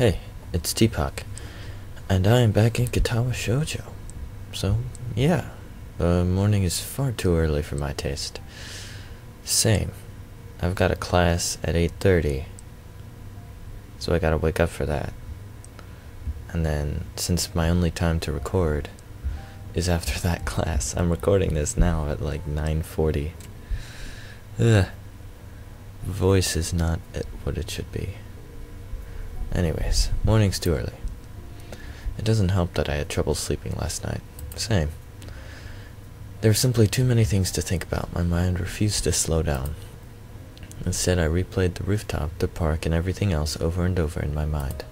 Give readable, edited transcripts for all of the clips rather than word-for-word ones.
Hey, it's Tpok, and I am back in Katawa Shoujo. So, yeah, the morning is far too early for my taste. Same. I've got a class at 8:30, so I gotta wake up for that. And then, since my only time to record is after that class, I'm recording this now at like 9:40. Ugh. Voice is not at what it should be. Anyways, morning's too early. It doesn't help that I had trouble sleeping last night. Same. There were simply too many things to think about. My mind refused to slow down. Instead, I replayed the rooftop, the park, and everything else over and over in my mind.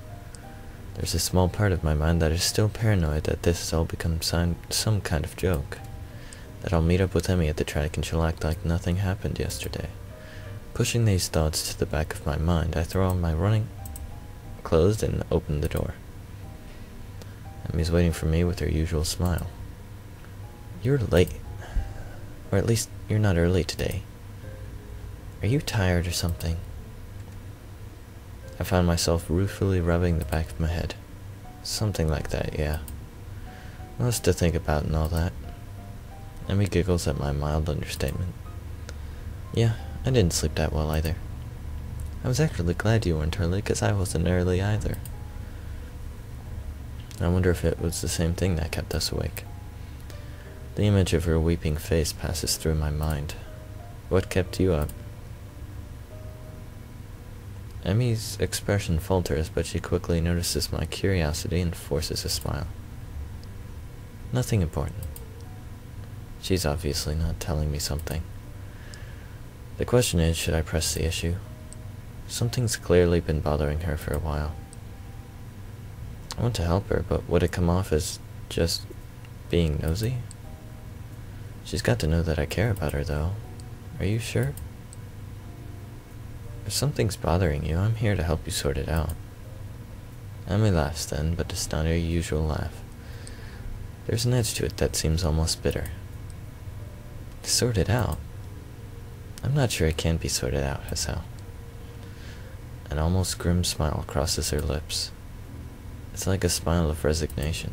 There's a small part of my mind that is still paranoid that this has all become some kind of joke. That I'll meet up with Emmy at the track and she'll act like nothing happened yesterday. Pushing these thoughts to the back of my mind, I throw on my running clothes and open the door. Emmy's waiting for me with her usual smile. You're late. Or at least, you're not early today. Are you tired or something? I found myself ruefully rubbing the back of my head. Something like that, yeah. Lots to think about and all that. Emmy giggles at my mild understatement. Yeah, I didn't sleep that well either. I was actually glad you weren't early, because I wasn't early either. I wonder if it was the same thing that kept us awake. The image of her weeping face passes through my mind. What kept you up? Emmy's expression falters, but she quickly notices my curiosity and forces a smile. Nothing important. She's obviously not telling me something. The question is, should I press the issue? Something's clearly been bothering her for a while. I want to help her, but would it come off as just being nosy? She's got to know that I care about her, though. Are you sure? If something's bothering you, I'm here to help you sort it out. Emmy laughs then, but it's not her usual laugh. There's an edge to it that seems almost bitter. Sort it out? I'm not sure it can be sorted out, Hisao. An almost grim smile crosses her lips. It's like a smile of resignation.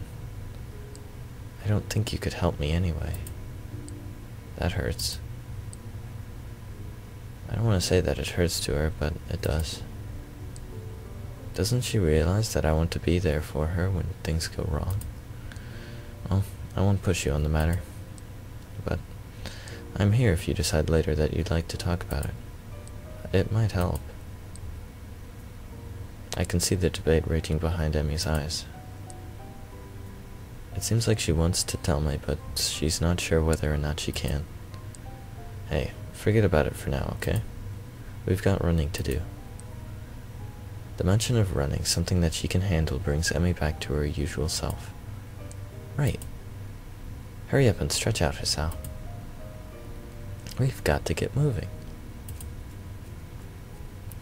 I don't think you could help me anyway. That hurts. I don't want to say that it hurts to her, but it does. Doesn't she realize that I want to be there for her when things go wrong? Well, I won't push you on the matter, but I'm here if you decide later that you'd like to talk about it. It might help. I can see the debate raging behind Emmy's eyes. It seems like she wants to tell me, but she's not sure whether or not she can. Hey, forget about it for now, okay? We've got running to do. The mention of running, something that she can handle, brings Emmy back to her usual self. Right. Hurry up and stretch out, Hisao. We've got to get moving.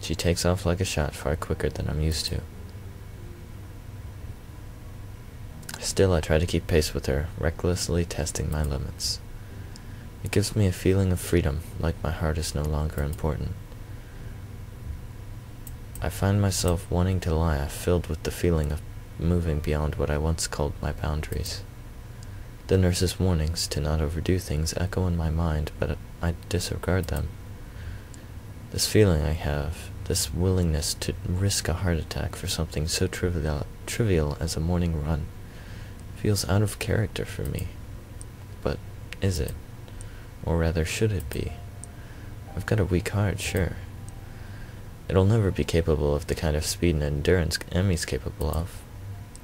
She takes off like a shot, far quicker than I'm used to. Still, I try to keep pace with her, recklessly testing my limits. It gives me a feeling of freedom, like my heart is no longer important. I find myself wanting to laugh, filled with the feeling of moving beyond what I once called my boundaries. The nurse's warnings to not overdo things echo in my mind, but I disregard them. This feeling I have, this willingness to risk a heart attack for something so trivial as a morning run, feels out of character for me. But is it? Or rather, should it be? I've got a weak heart, sure. It'll never be capable of the kind of speed and endurance Emmy's capable of.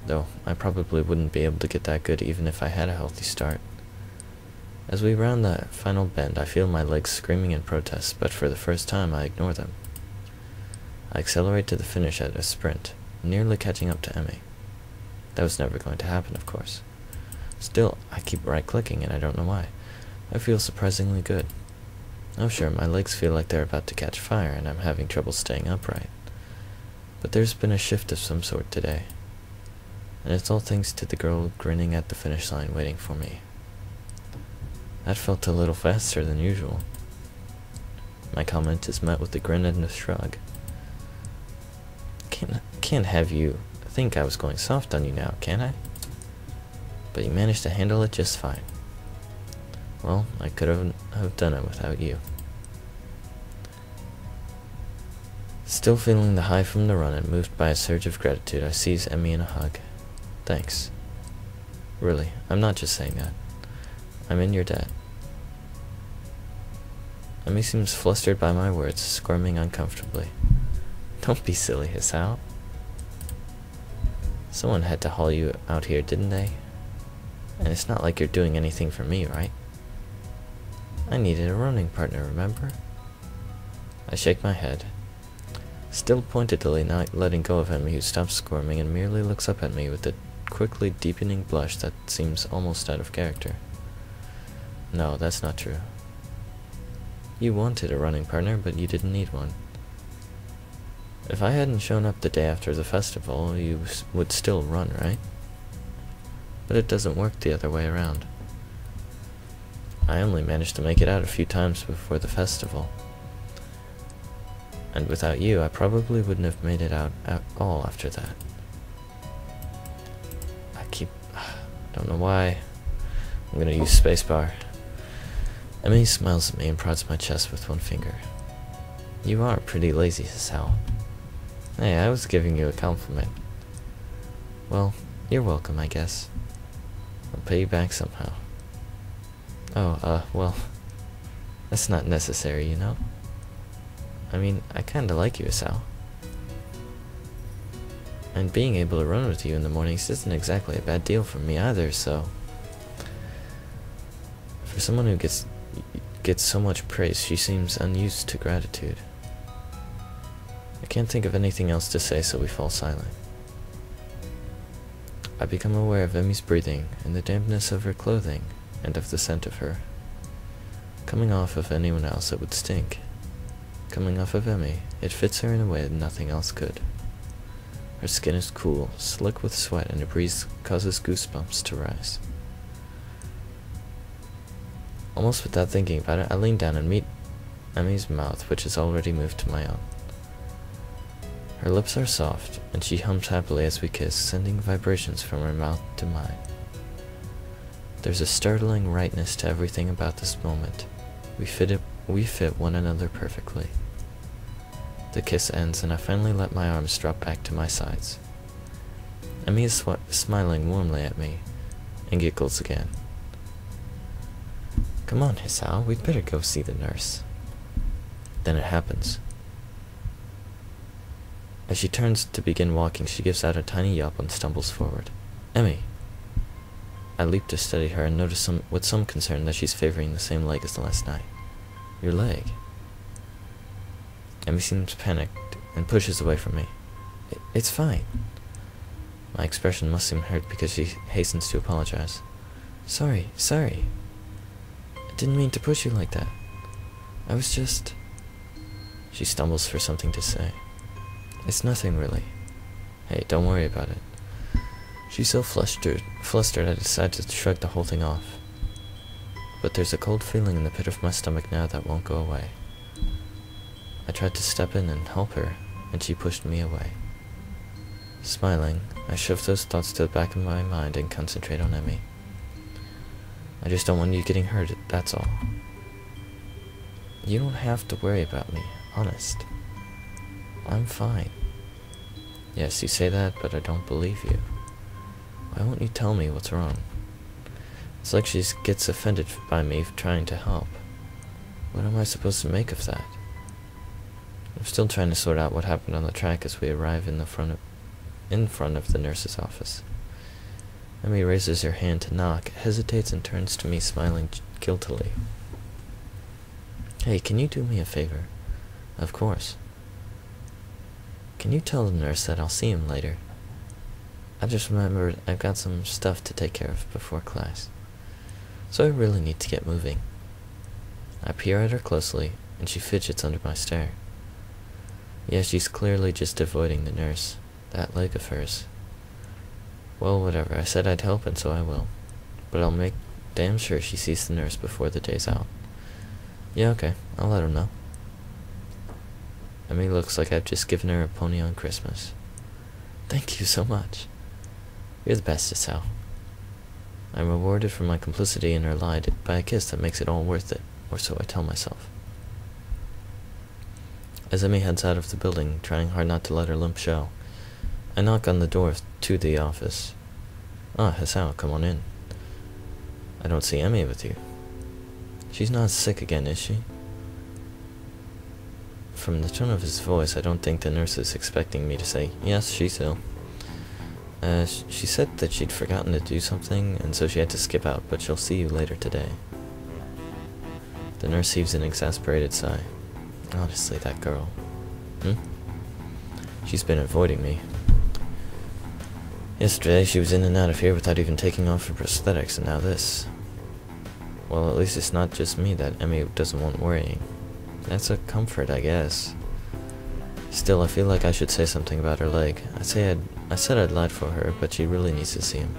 Though, I probably wouldn't be able to get that good even if I had a healthy start. As we round that final bend, I feel my legs screaming in protest, but for the first time I ignore them. I accelerate to the finish at a sprint, nearly catching up to Emmy. That was never going to happen, of course. Still, I keep right-clicking and I don't know why. I feel surprisingly good. Oh sure, my legs feel like they're about to catch fire and I'm having trouble staying upright. But there's been a shift of some sort today. And it's all thanks to the girl grinning at the finish line waiting for me. That felt a little faster than usual. My comment is met with a grin and a shrug. Can't have you think I was going soft on you now, can I? But you managed to handle it just fine. Well, I could have done it without you. Still feeling the high from the run and moved by a surge of gratitude, I seize Emmy in a hug. Thanks. Really, I'm not just saying that. I'm in your debt. Emmy seems flustered by my words, squirming uncomfortably. Don't be silly, Hisao. Someone had to haul you out here, didn't they? And it's not like you're doing anything for me, right? I needed a running partner, remember? I shake my head, still pointedly not letting go of Emmy, who stops squirming and merely looks up at me with a quickly deepening blush that seems almost out of character. No, that's not true. You wanted a running partner, but you didn't need one. If I hadn't shown up the day after the festival, you would still run, right? But it doesn't work the other way around. I only managed to make it out a few times before the festival. And without you, I probably wouldn't have made it out at all after that. Don't know why. I'm gonna use spacebar. Emily smiles at me and prods my chest with one finger. You are pretty lazy, Hisao. Hey, I was giving you a compliment. Well, you're welcome, I guess. I'll pay you back somehow. Oh, well, that's not necessary, you know? I mean, I kinda like you, Hisao. And being able to run with you in the mornings isn't exactly a bad deal for me either, so... For someone who gets so much praise, she seems unused to gratitude. I can't think of anything else to say, so we fall silent. I become aware of Emmy's breathing, and the dampness of her clothing, and of the scent of her. Coming off of anyone else, it would stink. Coming off of Emmy, it fits her in a way that nothing else could. Her skin is cool, slick with sweat, and a breeze causes goosebumps to rise. Almost without thinking about it, I lean down and meet Emmy's mouth, which has already moved to my own. Her lips are soft, and she hums happily as we kiss, sending vibrations from her mouth to mine. There's a startling rightness to everything about this moment. We fit one another perfectly. The kiss ends, and I finally let my arms drop back to my sides. Emmy is smiling warmly at me, and giggles again. Come on, Hisao, we'd better go see the nurse. Then it happens. As she turns to begin walking, she gives out a tiny yelp and stumbles forward. Emmy! I leap to steady her and notice with some concern that she's favoring the same leg as last night. Your leg? Emmy seems panicked and pushes away from me. It's fine. My expression must seem hurt because she hastens to apologize. Sorry. I didn't mean to push you like that. I was just... She stumbles for something to say. It's nothing really. Hey, don't worry about it. She's so flustered I decide to shrug the whole thing off. But there's a cold feeling in the pit of my stomach now that won't go away. I tried to step in and help her, and she pushed me away. Smiling, I shove those thoughts to the back of my mind and concentrate on Emmy. I just don't want you getting hurt, that's all. You don't have to worry about me, honest. I'm fine. Yes, you say that, but I don't believe you. Why won't you tell me what's wrong? It's like she gets offended by me trying to help. What am I supposed to make of that? I'm still trying to sort out what happened on the track as we arrive in front of the nurse's office. Emmy raises her hand to knock, hesitates, and turns to me, smiling guiltily. Hey, can you do me a favor? Of course. Can you tell the nurse that I'll see him later? I just remembered I've got some stuff to take care of before class. So I really need to get moving. I peer at her closely, and she fidgets under my stare. Yeah, she's clearly just avoiding the nurse. That leg of hers. Well, whatever. I said I'd help, and so I will. But I'll make damn sure she sees the nurse before the day's out. Yeah, okay. I'll let her know. Emmy looks like I've just given her a pony on Christmas. Thank you so much. You're the best, Hisao. I'm rewarded for my complicity in her lie by a kiss that makes it all worth it, or so I tell myself. As Emmy heads out of the building, trying hard not to let her limp show, I knock on the door to the office. Ah, Hisao, come on in. I don't see Emmy with you. She's not sick again, is she? From the tone of his voice, I don't think the nurse is expecting me to say, yes, she's ill. She said that she'd forgotten to do something, and so she had to skip out, but she'll see you later today. The nurse heaves an exasperated sigh. Honestly, that girl. She's been avoiding me. Yesterday, she was in and out of here without even taking off her prosthetics, and now this. Well, at least it's not just me that Emmy doesn't want worrying. That's a comfort, I guess. Still, I feel like I should say something about her leg. I said I'd lied for her, but she really needs to see him.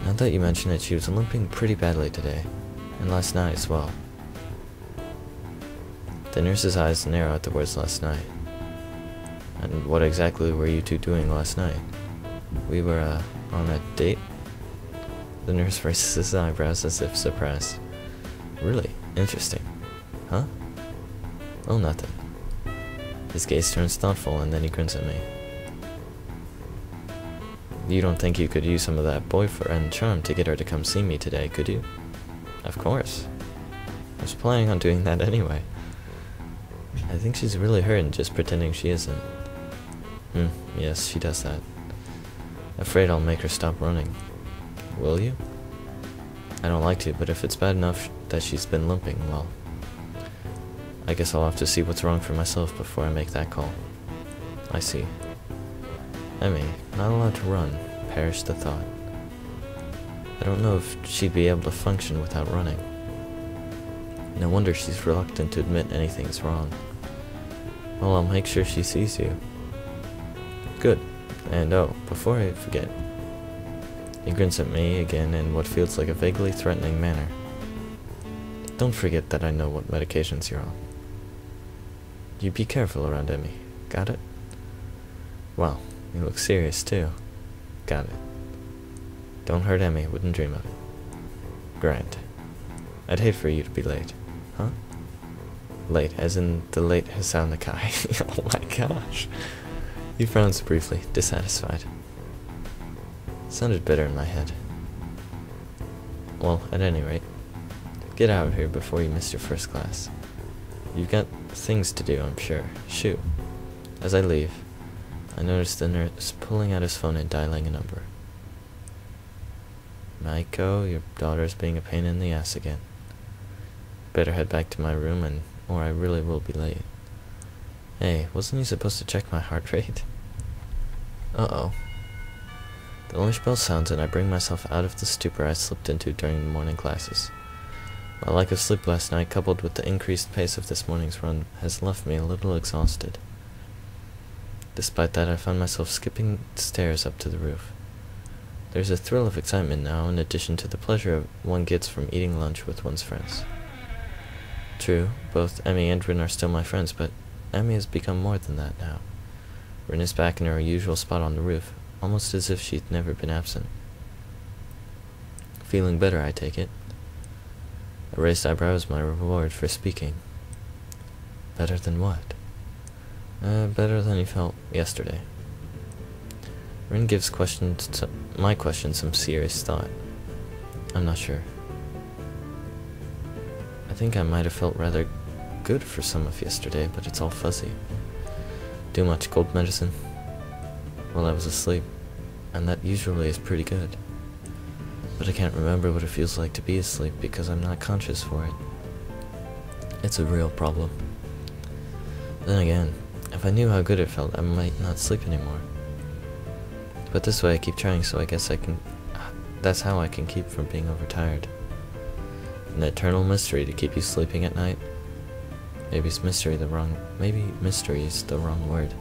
Now that you mention it, she was limping pretty badly today, and last night as well. The nurse's eyes narrow at the words last night. And what exactly were you two doing last night? We were, on a date? The nurse raises his eyebrows as if surprised. Really? Interesting. Huh? Oh, nothing. His gaze turns thoughtful, and then he grins at me. You don't think you could use some of that boyfriend charm to get her to come see me today, could you? Of course. I was planning on doing that anyway. I think she's really hurt and just pretending she isn't. Yes, she does that. Afraid I'll make her stop running. Will you? I don't like to, but if it's bad enough that she's been limping, well, I guess I'll have to see what's wrong for myself before I make that call. I see. Emmy, not allowed to run. Perish the thought. I don't know if she'd be able to function without running. No wonder she's reluctant to admit anything's wrong. Well, I'll make sure she sees you. Good. And oh, before I forget. He grins at me again in what feels like a vaguely threatening manner. Don't forget that I know what medications you're on. You be careful around Emmy. Got it? Wow, you look serious too. Got it. Don't hurt Emmy, wouldn't dream of it. Grant. I'd hate for you to be late. Huh? Late, as in the late Hisao Nakai. Oh my gosh. He frowns briefly, dissatisfied. Sounded better in my head. Well, at any rate, get out of here before you miss your first class. You've got things to do, I'm sure. Shoo. As I leave, I notice the nurse pulling out his phone and dialing a number. Maiko, your daughter's being a pain in the ass again. Better head back to my room or I really will be late. Hey, wasn't you supposed to check my heart rate? Uh-oh. The lunch bell sounds and I bring myself out of the stupor I slipped into during the morning classes. My lack of sleep last night, coupled with the increased pace of this morning's run, has left me a little exhausted. Despite that, I found myself skipping the stairs up to the roof. There's a thrill of excitement now, in addition to the pleasure one gets from eating lunch with one's friends. True, both Emmy and Rin are still my friends, but Emmy has become more than that now. Rin is back in her usual spot on the roof, almost as if she'd never been absent. Feeling better, I take it. A raised eyebrow is my reward for speaking. Better than what? Better than you felt yesterday. Rin gives my question some serious thought. I'm not sure. I think I might have felt rather good for some of yesterday, but it's all fuzzy. Too much cold medicine? Well, I was asleep, and that usually is pretty good. But I can't remember what it feels like to be asleep because I'm not conscious for it. It's a real problem. Then again, if I knew how good it felt, I might not sleep anymore. But this way I keep trying, so I guess that's how I can keep from being overtired. An eternal mystery to keep you sleeping at night? Maybe mystery is the wrong word.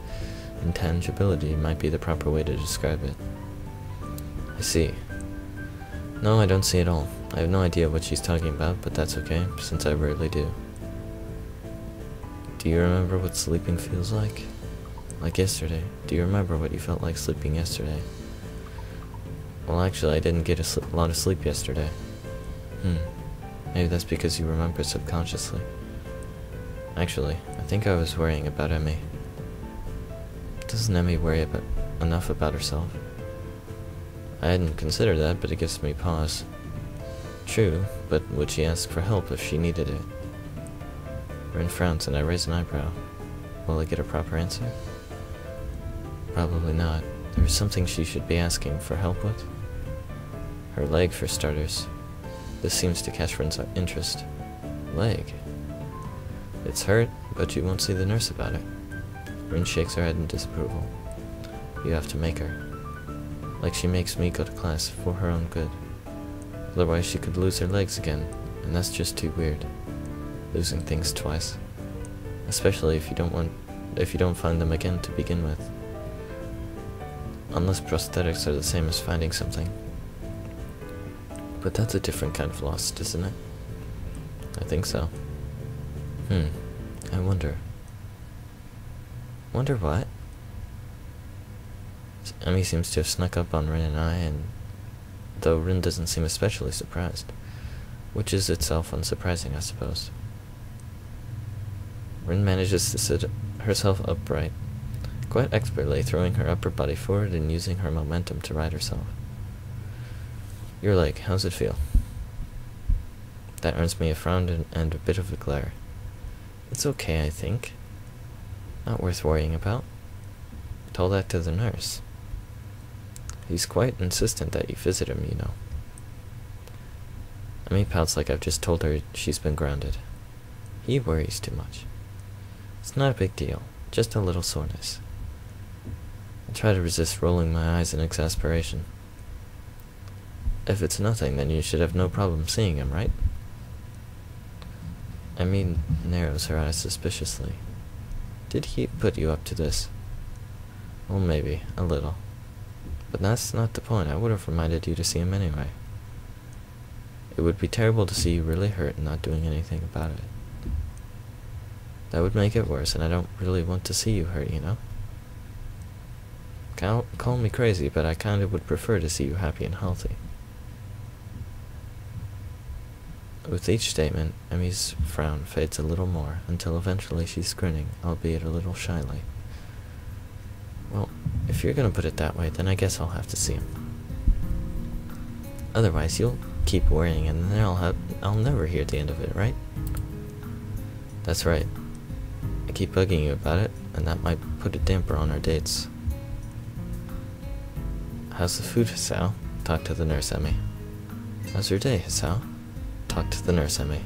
Intangibility might be the proper way to describe it. I see. No, I don't see it all. I have no idea what she's talking about, but that's okay, since I rarely do. Do you remember what sleeping feels like? Like yesterday. Do you remember what you felt like sleeping yesterday? Well, actually, I didn't get a lot of sleep yesterday. Maybe that's because you remember subconsciously. Actually, I think I was worrying about Emmy. Doesn't Emmy worry enough about herself? I hadn't considered that, but it gives me pause. True, but would she ask for help if she needed it? Rin frowns and I raise an eyebrow. Will I get a proper answer? Probably not. There's something she should be asking for help with. Her leg, for starters. This seems to catch Rin's interest. Leg? It's hurt, but you won't see the nurse about it. Rin shakes her head in disapproval. You have to make her. Like she makes me go to class for her own good. Otherwise she could lose her legs again, and that's just too weird. Losing things twice. Especially if you don't find them again to begin with. Unless prosthetics are the same as finding something. But that's a different kind of lost, isn't it? I think so. I wonder. Wonder what? Emmy seems to have snuck up on Rin and I, and though Rin doesn't seem especially surprised, which is itself unsurprising, I suppose. Rin manages to sit herself upright, quite expertly throwing her upper body forward and using her momentum to right herself. Your leg, how's it feel? That earns me a frown and a bit of a glare. It's okay, I think. Not worth worrying about. Told that to the nurse. He's quite insistent that you visit him, you know. Emmy pouts like I've just told her she's been grounded. He worries too much. It's not a big deal, just a little soreness. I try to resist rolling my eyes in exasperation. If it's nothing, then you should have no problem seeing him, right? Emmy narrows her eyes suspiciously. Did he put you up to this? Well, maybe, a little. But that's not the point. I would have reminded you to see him anyway. It would be terrible to see you really hurt and not doing anything about it. That would make it worse, and I don't really want to see you hurt, you know? Call me crazy, but I kinda would prefer to see you happy and healthy. With each statement, Emmy's frown fades a little more, until eventually she's grinning, albeit a little shyly. Well, if you're gonna put it that way, then I guess I'll have to see him. Otherwise, you'll keep worrying, and then I'll never hear the end of it, right? That's right. I keep bugging you about it, and that might put a damper on our dates. How's the food, Hisao? Talk to the nurse, Emmy. How's your day, Hisao? Talk to the nurse, Emmy.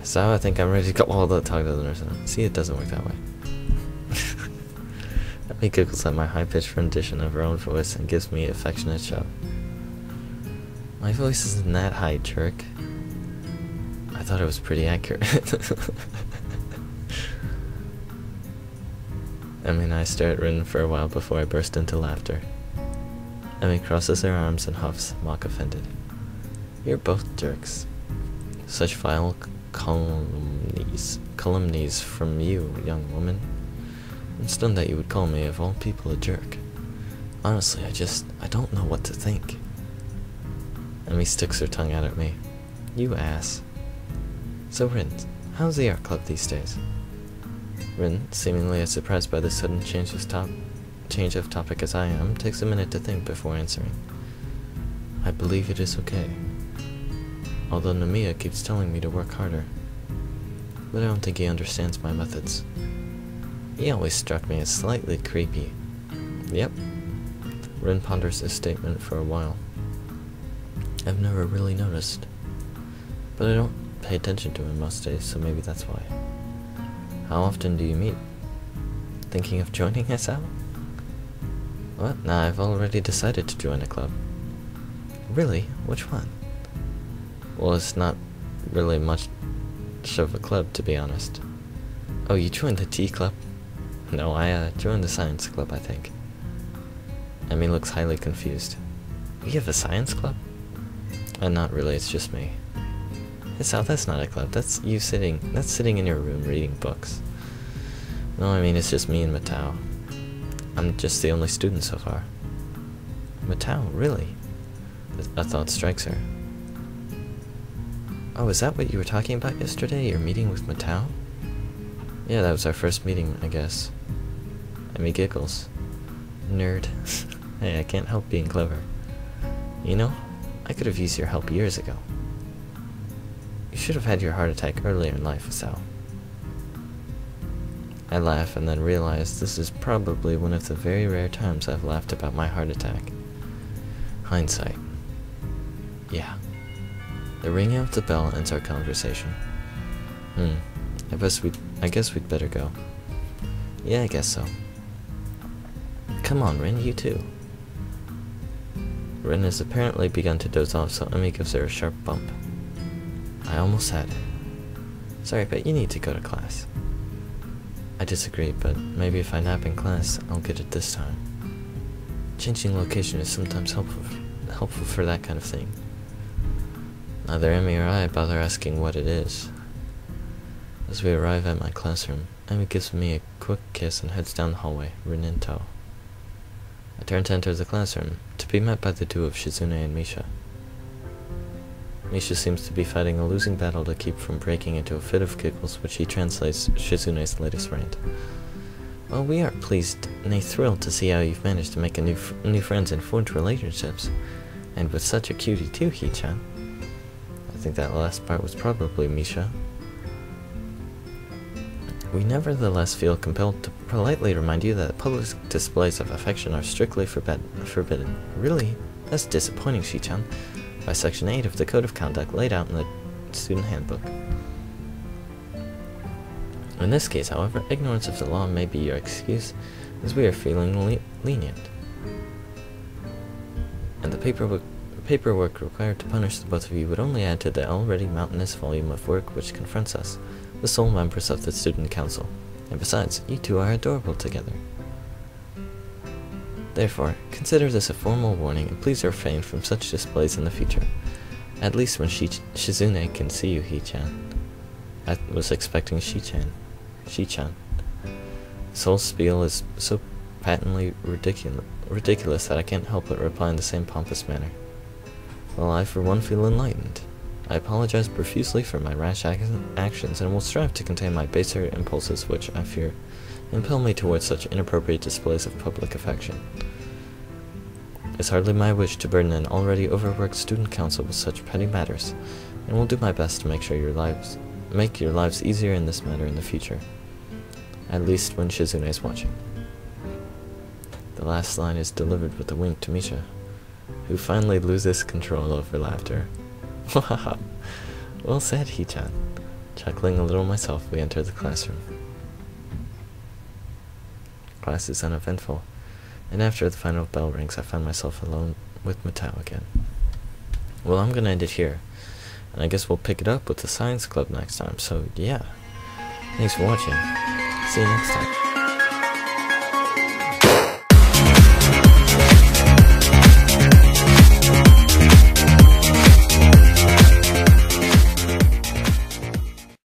Hisao, I think I'm ready to go. All the talk to the nurse, Emmy. See, it doesn't work that way. Emmy giggles at my high-pitched rendition of her own voice and gives me an affectionate shove. My voice isn't that high, jerk. I thought it was pretty accurate. Emmy and I stare at Rin for a while before I burst into laughter. Emmy crosses her arms and huffs, mock offended. You're both jerks. Such vile calumnies from you, young woman. I'm stunned that you would call me, of all people, a jerk. Honestly, I don't know what to think. Emmy sticks her tongue out at me. You ass. So Rin, how's the art club these days? Rin, seemingly as surprised by this sudden change of topic as I am, takes a minute to think before answering. I believe it is okay. Although Namiya keeps telling me to work harder. But I don't think he understands my methods. He always struck me as slightly creepy. Yep. Rin ponders this statement for a while. I've never really noticed. But I don't pay attention to him most days, so maybe that's why. How often do you meet? Thinking of joining Hisao? What? Nah, I've already decided to join a club. Really? Which one? Well, it's not really much of a club, to be honest. Oh, you joined the tea club? No, I joined the science club, I think. Emmy looks highly confused. We have a science club? Not really, it's just me. Hisao, that's not a club, that's sitting in your room reading books. No, I mean, it's just me and Matao. I'm just the only student so far. Matao, really? A thought strikes her. Oh, is that what you were talking about yesterday? Your meeting with Matao? Yeah, that was our first meeting, I guess. Amy giggles. Nerd. Hey, I can't help being clever. You know, I could have used your help years ago. You should have had your heart attack earlier in life, Hisao. I laugh and then realize this is probably one of the very rare times I've laughed about my heart attack. Hindsight. Yeah. The ringing of the bell ends our conversation. I guess we'd better go. Yeah, I guess so. Come on, Rin, you too. Rin has apparently begun to doze off, so Emi gives her a sharp bump. I almost had it. Sorry, but you need to go to class. I disagree, but maybe if I nap in class, I'll get it this time. Changing location is sometimes helpful for that kind of thing. Neither Emi or I bother asking what it is. As we arrive at my classroom, Emi gives me a quick kiss and heads down the hallway, Rin in tow. I turn to enter the classroom, to be met by the duo of Shizune and Misha. Misha seems to be fighting a losing battle to keep from breaking into a fit of giggles, which he translates Shizune's latest rant. Well, we are pleased and thrilled to see how you've managed to make new friends and forge relationships. And with such a cutie too, Hee-chan. I think that last part was probably Misha. We nevertheless feel compelled to politely remind you that public displays of affection are strictly forbidden. Really? That's disappointing, Shi-chan. By Section 8 of the Code of Conduct laid out in the Student Handbook. In this case, however, ignorance of the law may be your excuse, as we are feeling lenient. And the paperwork required to punish the both of you would only add to the already mountainous volume of work which confronts us, the sole members of the Student Council. And besides, you two are adorable together. Therefore, consider this a formal warning and please refrain from such displays in the future. At least when Shizune can see you, Hee-chan. I was expecting Shi-chan. This whole spiel is so patently ridiculous that I can't help but reply in the same pompous manner. Well, I for one feel enlightened. I apologize profusely for my rash actions and will strive to contain my baser impulses which, I fear, impel me towards such inappropriate displays of public affection. It's hardly my wish to burden an already overworked student council with such petty matters, and will do my best to make your lives easier in this matter in the future, at least when Shizune is watching. The last line is delivered with a wink to Misha, who finally loses control over laughter. Well said, Hee-chan. Chuckling a little myself, we enter the classroom. Class is uneventful, and after the final bell rings, I find myself alone with Matao again. Well, I'm gonna end it here, and I guess we'll pick it up with the science club next time, so yeah. Thanks for watching. See you next time.